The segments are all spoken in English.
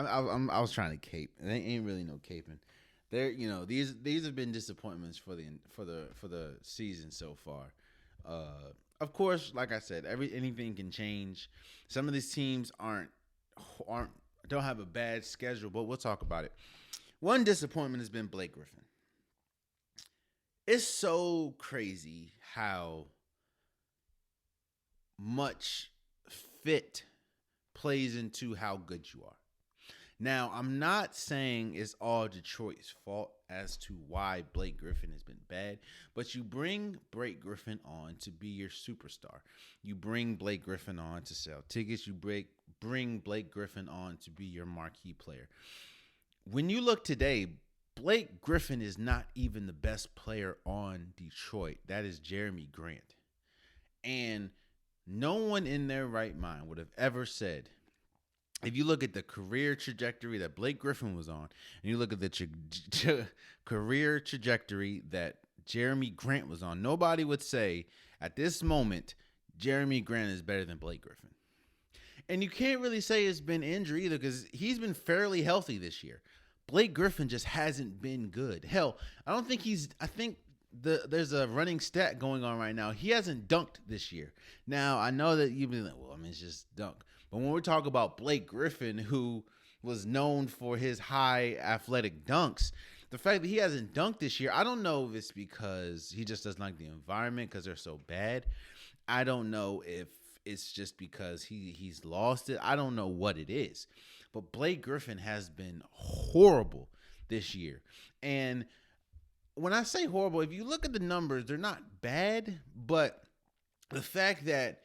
I was trying to cape. It ain't really no caping. There, these have been disappointments for the season so far. Of course, like I said, anything can change. Some of these teams aren't don't have a bad schedule, but we'll talk about it. One disappointment has been Blake Griffin. It's so crazy how much fit plays into how good you are. Now, I'm not saying it's all Detroit's fault as to why Blake Griffin has been bad, but you bring Blake Griffin on to be your superstar. You bring Blake Griffin on to sell tickets. You bring Blake Griffin on to be your marquee player. When you look today, Blake Griffin is not even the best player on Detroit. That is Jeremy Grant. And no one in their right mind would have ever said, if you look at the career trajectory that Blake Griffin was on, and you look at the career trajectory that Jeremy Grant was on, nobody would say at this moment Jeremy Grant is better than Blake Griffin. And you can't really say it's been injury either, because he's been fairly healthy this year. Blake Griffin just hasn't been good. Hell, I think there's a running stat going on right now. He hasn't dunked this year. Now, I know that you've been like, well, I mean, it's just dunk. But when we talk about Blake Griffin, who was known for his high athletic dunks, the fact that he hasn't dunked this year, I don't know if it's because he just doesn't like the environment because they're so bad. I don't know if it's just because he's lost it. I don't know what it is. But Blake Griffin has been horrible this year. And when I say horrible, if you look at the numbers, they're not bad, but the fact that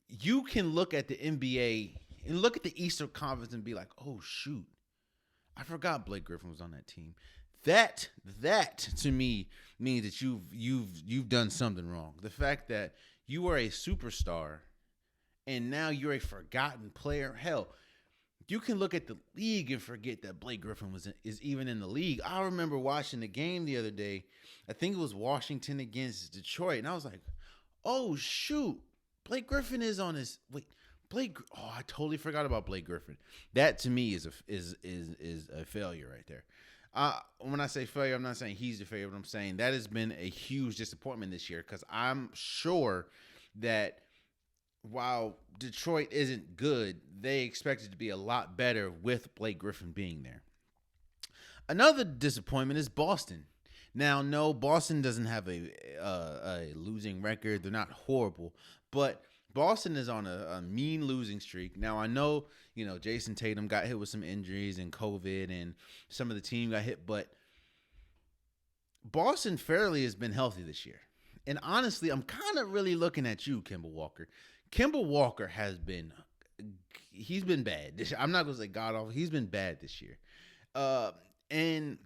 you can look at the NBA and look at the Eastern Conference and be like, oh shoot, I forgot Blake Griffin was on that team. That to me means that you've done something wrong. The fact that you are a superstar and now you're a forgotten player. Hell, you can look at the league and forget that Blake Griffin is even in the league. I remember watching the game the other day. I think it was Washington against Detroit, and I was like, oh shoot, Blake Griffin is on his I totally forgot about Blake Griffin. That to me is a failure right there. When I say failure, I'm not saying he's the failure, but I'm saying that has been a huge disappointment this year, because I'm sure that while Detroit isn't good, they expected to be a lot better with Blake Griffin being there. Another disappointment is Boston. Now, no, Boston doesn't have a losing record. They're not horrible, but Boston is on a mean losing streak. Now, I know, Jason Tatum got hit with some injuries and COVID, and some of the team got hit, but Boston fairly has been healthy this year. And honestly, I'm kind of really looking at you, Kemba Walker. Kemba Walker he's been bad. I'm not going to say god awful. He's been bad this year. And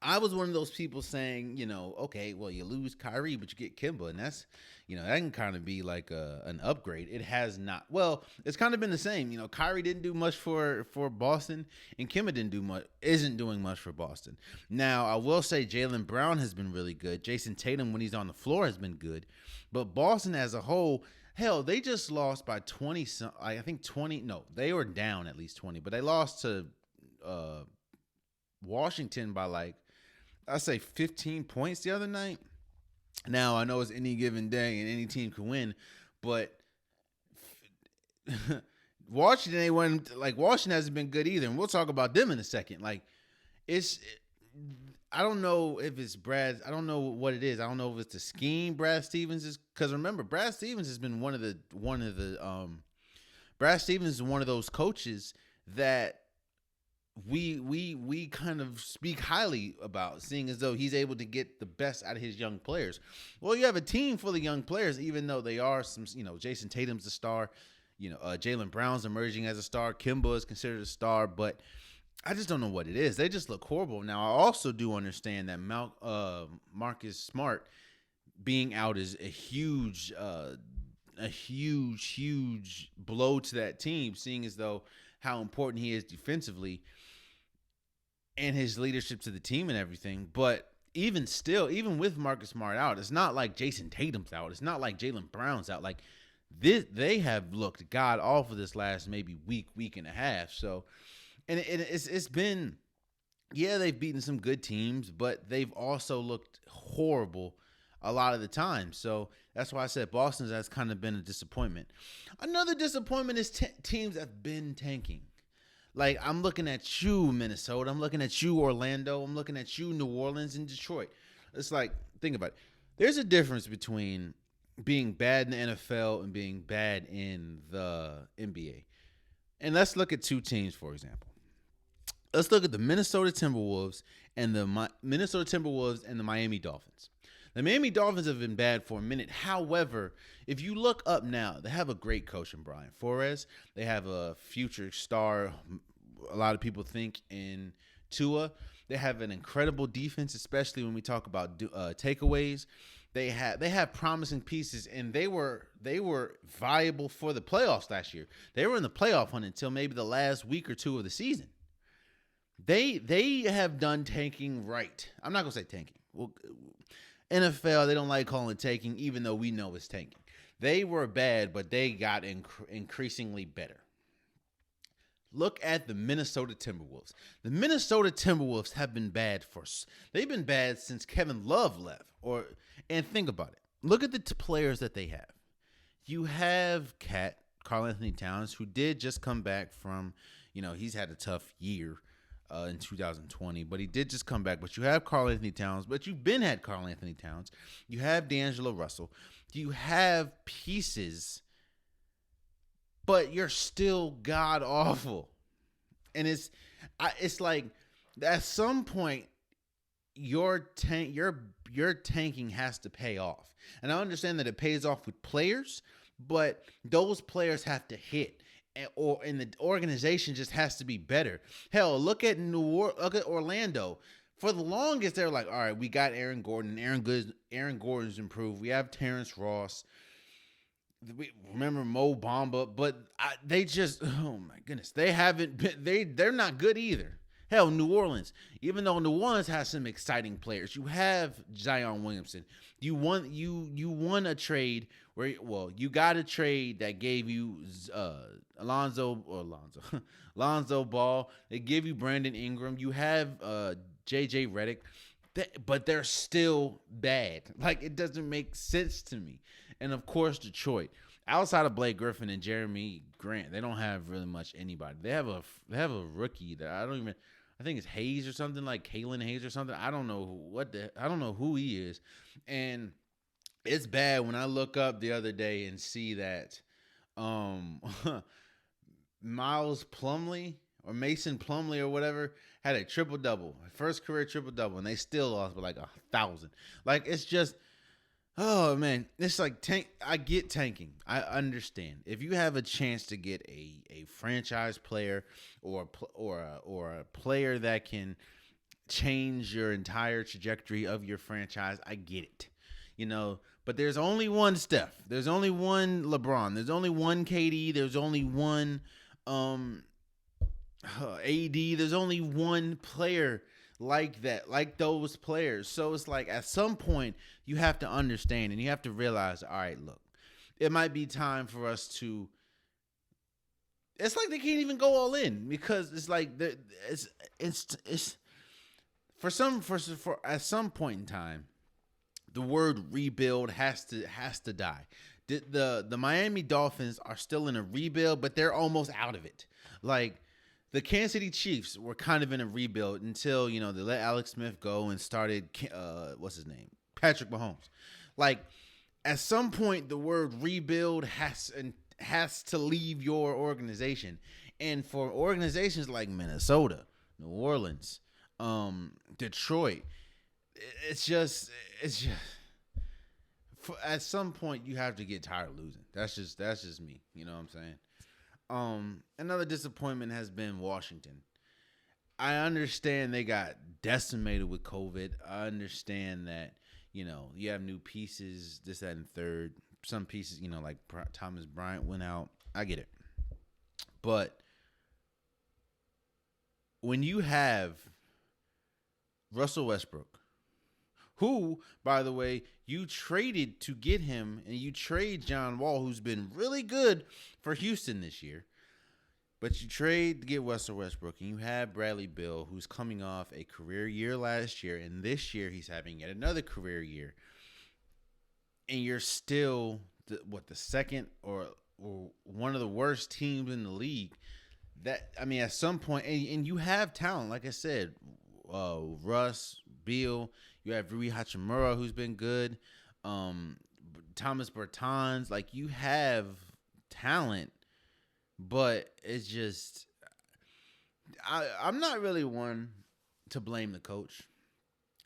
I was one of those people saying, okay, well, you lose Kyrie, but you get Kemba. And that's, that can kind of be like an upgrade. It has not. Well, it's kind of been the same. Kyrie didn't do much for Boston, and Kemba isn't doing much for Boston. Now, I will say Jaylen Brown has been really good. Jason Tatum, when he's on the floor, has been good. But Boston as a whole, hell, they just lost by 20. I think 20. No, they were down at least 20, but they lost to Washington by I say 15 points the other night. Now, I know it's any given day and any team can win, but Washington hasn't been good either, and we'll talk about them in a second. I don't know if it's Brad. I don't know what it is. I don't know if it's the scheme Brad Stevens is, because remember, Brad Stevens has been Brad Stevens is one of those coaches that we kind of speak highly about, seeing as though he's able to get the best out of his young players. Well, you have a team full of young players, even though they are some, Jason Tatum's a star, Jaylen Brown's emerging as a star, Kemba is considered a star, but I just don't know what it is. They just look horrible. Now, I also do understand that Marcus Smart being out is a huge blow to that team, seeing as though how important he is defensively and his leadership to the team and everything. But even still, even with Marcus Smart out, it's not like Jason Tatum's out. It's not like Jaylen Brown's out. They have looked god awful this last maybe week and a half. So And it's been, yeah, they've beaten some good teams, but they've also looked horrible a lot of the time. So that's why I said Boston's has kind of been a disappointment. Another disappointment is teams that have been tanking. Like, I'm looking at you, Minnesota. I'm looking at you, Orlando. I'm looking at you, New Orleans and Detroit. It's like, think about it. There's a difference between being bad in the NFL and being bad in the NBA. And let's look at two teams, for example. Let's look at the Minnesota Timberwolves and the Miami Dolphins. The Miami Dolphins have been bad for a minute. However, if you look up now, they have a great coach in Brian Flores. They have a future star, a lot of people think, in Tua. They have an incredible defense, especially when we talk about takeaways. They have promising pieces, and they were viable for the playoffs last year. They were in the playoff hunt until maybe the last week or two of the season. They have done tanking right. I'm not gonna say tanking. Well, NFL, they don't like calling it tanking, even though we know it's tanking. They were bad, but they got increasingly better. Look at the Minnesota Timberwolves. The Minnesota Timberwolves have been bad they've been bad since Kevin Love left. And think about it. Look at the players that they have. You have Karl Anthony Towns, who did just come back from, he's had a tough year in 2020, but he did just come back. But you have Karl Anthony Towns, but you've had Karl Anthony Towns. You have D'Angelo Russell. You have pieces, but you're still god awful. And it's like at some point your tanking has to pay off. And I understand that it pays off with players, but those players have to hit. And the organization just has to be better. Hell, look at Orlando. For the longest, they were like, all right, we got Aaron Gordon. Aaron Gordon's improved. We have Terrence Ross. We remember Mo Bamba, but they just, oh my goodness, they haven't been. They're not good either. Hell, New Orleans. Even though New Orleans has some exciting players, you have Zion Williamson. You won a trade where, you got a trade that gave you Alonzo Ball. They give you Brandon Ingram. You have JJ Redick, but they're still bad. Like, it doesn't make sense to me. And of course, Detroit. Outside of Blake Griffin and Jeremy Grant, they don't have really much anybody. They have a rookie that I think it's Hayes or something, like Kalen Hayes or something. I don't know who he is. And it's bad when I look up the other day and see that Miles Plumlee or Mason Plumlee or whatever had a triple-double, first career triple-double, and they still lost by like 1,000. Like, it's just, oh man, it's like I get tanking. I understand. If you have a chance to get a franchise player or a player that can change your entire trajectory of your franchise, I get it. But there's only one Steph. There's only one LeBron. There's only one KD. There's only one AD. There's only one player like that, like those players. So it's like at some point you have to understand and you have to realize, all right, look, it might be time for us to. It's like they can't even go all in because it's like it's for at some point in time, the word rebuild has to die. The Miami Dolphins are still in a rebuild, but they're almost out of it. Like, the Kansas City Chiefs were kind of in a rebuild until, they let Alex Smith go and started, what's his name? Patrick Mahomes. Like, at some point, the word rebuild has to leave your organization. And for organizations like Minnesota, New Orleans, Detroit, it's just at some point you have to get tired of losing. That's just me. You know what I'm saying? Another disappointment has been Washington. I understand they got decimated with COVID. I understand that, you have new pieces, this, that, and third. Some pieces, like Thomas Bryant went out. I get it. But when you have Russell Westbrook, who, by the way, you traded to get him, and you trade John Wall, who's been really good for Houston this year. But you trade to get Russell Westbrook, and you have Bradley Beal, who's coming off a career year last year, and this year he's having yet another career year. And you're still the second or one of the worst teams in the league. That, I mean, at some point, and you have talent, like I said, Russ, Beal. You have Rui Hachimura, who's been good. Thomas Bertans, like, you have talent, but it's just I'm not really one to blame the coach.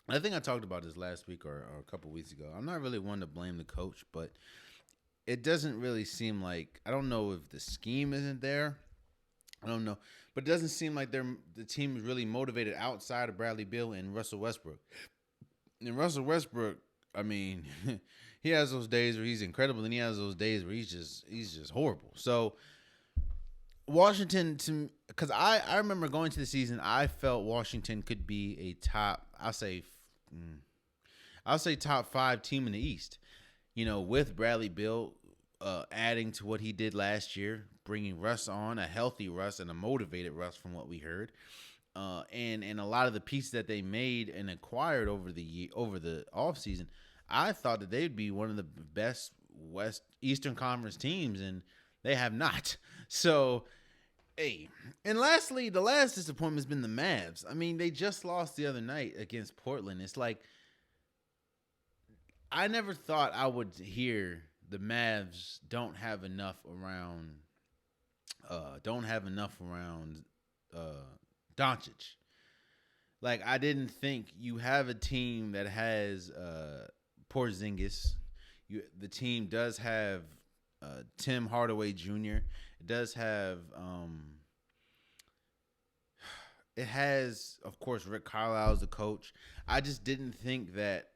I think I talked about this last week or a couple weeks ago. I'm not really one to blame the coach, but it doesn't really seem like, I don't know if the scheme isn't there. I don't know, but it doesn't seem like the team is really motivated outside of Bradley Beal and Russell Westbrook. And Russell Westbrook, I mean, he has those days where he's incredible, and he has those days where he's just horrible. So Washington, because I remember going to the season, I felt Washington could be a top, I'll say top 5 team in the East. You know, with Bradley Beal adding to what he did last year, bringing Russ on, a healthy Russ and a motivated Russ from what we heard. And a lot of the pieces that they made and acquired over the offseason, I thought that they'd be one of the best Eastern Conference teams, and they have not. So, hey. And lastly, the last disappointment has been the Mavs. I mean, they just lost the other night against Portland. It's like, I never thought I would hear the Mavs don't have enough around Doncic. Like, I didn't think you have a team that has Porzingis. The team does have Tim Hardaway Jr. It does have it has, of course, Rick Carlisle as the coach. I just didn't think that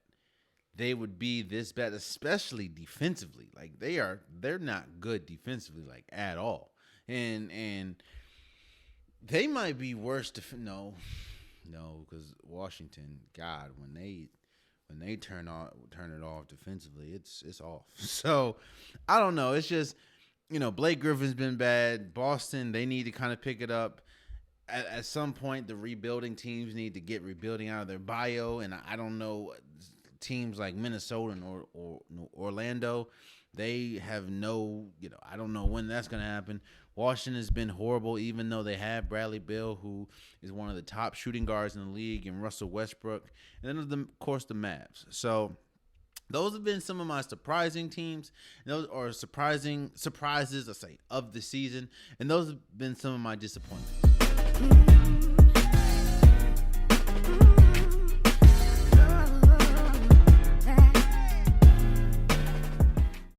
they would be this bad, especially defensively. Like, they're not good defensively, like, at all. And they might be worse no, because Washington, God, when they turn it off defensively, it's off. So I don't know. It's just, Blake Griffin's been bad. Boston, they need to kind of pick it up. At some point, the rebuilding teams need to get rebuilding out of their bio, and I don't know. Teams like Minnesota and or Orlando, they have no, I don't know when that's going to happen. Washington has been horrible, even though they have Bradley Beal, who is one of the top shooting guards in the league, and Russell Westbrook, and then, of course, the Mavs. So those have been some of my surprising teams. Those are surprises, I say, of the season, and those have been some of my disappointments.